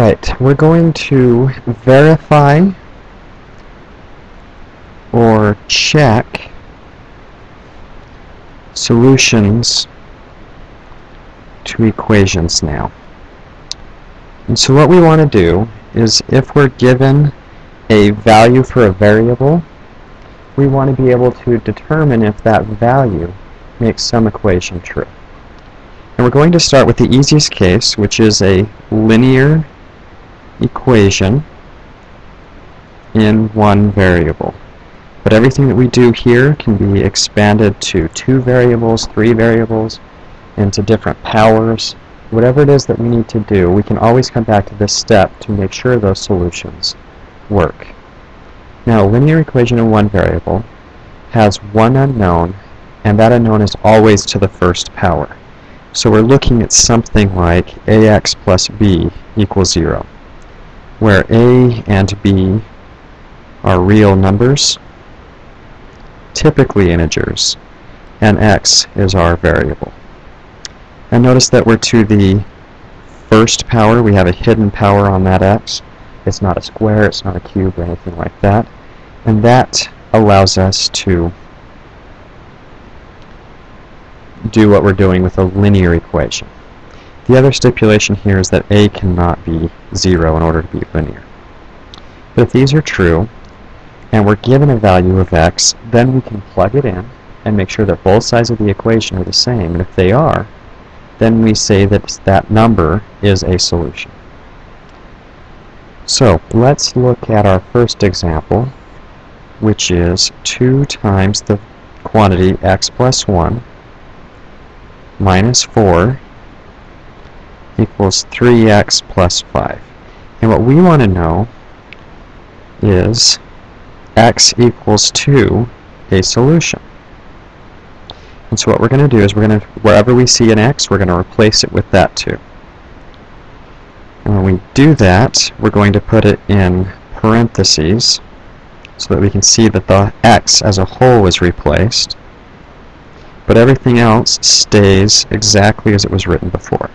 Alright, we're going to verify or check solutions to equations now. And so what we want to do is, if we're given a value for a variable, we want to be able to determine if that value makes some equation true. And we're going to start with the easiest case, which is a linear equation in one variable. But everything that we do here can be expanded to 2 variables, 3 variables, into different powers. Whatever it is that we need to do, we can always come back to this step to make sure those solutions work. Now, a linear equation in one variable has one unknown, and that unknown is always to the first power. So we're looking at something like ax plus b equals 0, where a and b are real numbers, typically integers, and x is our variable. And notice that we're to the first power. We have a hidden power on that x. It's not a square, it's not a cube, or anything like that. And that allows us to do what we're doing with a linear equation. The other stipulation here is that a cannot be 0 in order to be linear. But if these are true, and we're given a value of x, then we can plug it in and make sure that both sides of the equation are the same. And if they are, then we say that that number is a solution. So let's look at our first example, which is 2 times the quantity x plus 1 minus 4 equals 3x plus 5. And what we want to know is x equals 2 a solution. And so what we're going to do is wherever we see an x, we're going to replace it with that 2. And when we do that, we're going to put it in parentheses so that we can see that the x as a whole is replaced, but everything else stays exactly as it was written before.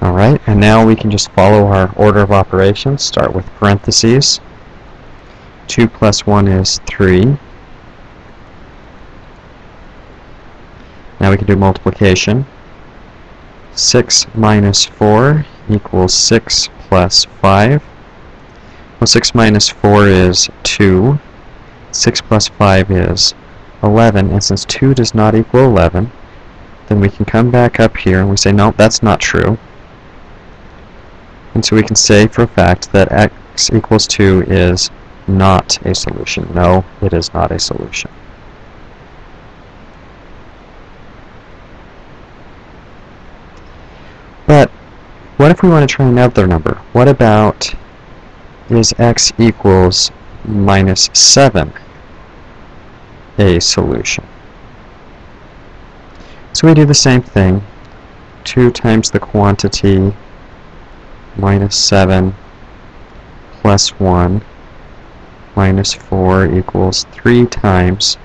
Alright, and now we can just follow our order of operations. Start with parentheses. 2 plus 1 is 3. Now we can do multiplication. 6 minus 4 equals 6 plus 5. Well, 6 minus 4 is 2. 6 plus 5 is 11. And since 2 does not equal 11, then we can come back up here and we say, no, that's not true. And so we can say for a fact that x equals 2 is not a solution. No, it is not a solution. But what if we want to try another number? What about, is x equals minus 7 a solution? So we do the same thing. 2 times the quantity minus 7 plus 1 minus 4 equals 3 times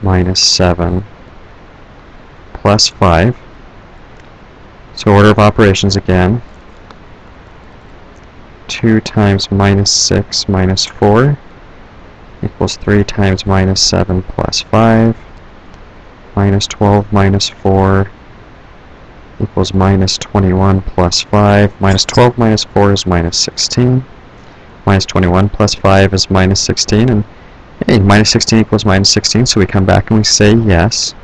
minus 7 plus 5. So order of operations again. 2 times minus 6 minus 4 equals 3 times minus 7 plus 5. Minus 12 minus 4 equals minus 21 plus 5. Minus 12 minus 4 is minus 16. Minus 21 plus 5 is minus 16. And hey, minus 16 equals minus 16, so we come back and we say yes,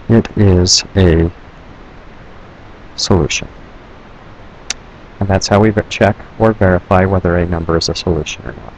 it is a solution. And that's how we check or verify whether a number is a solution or not.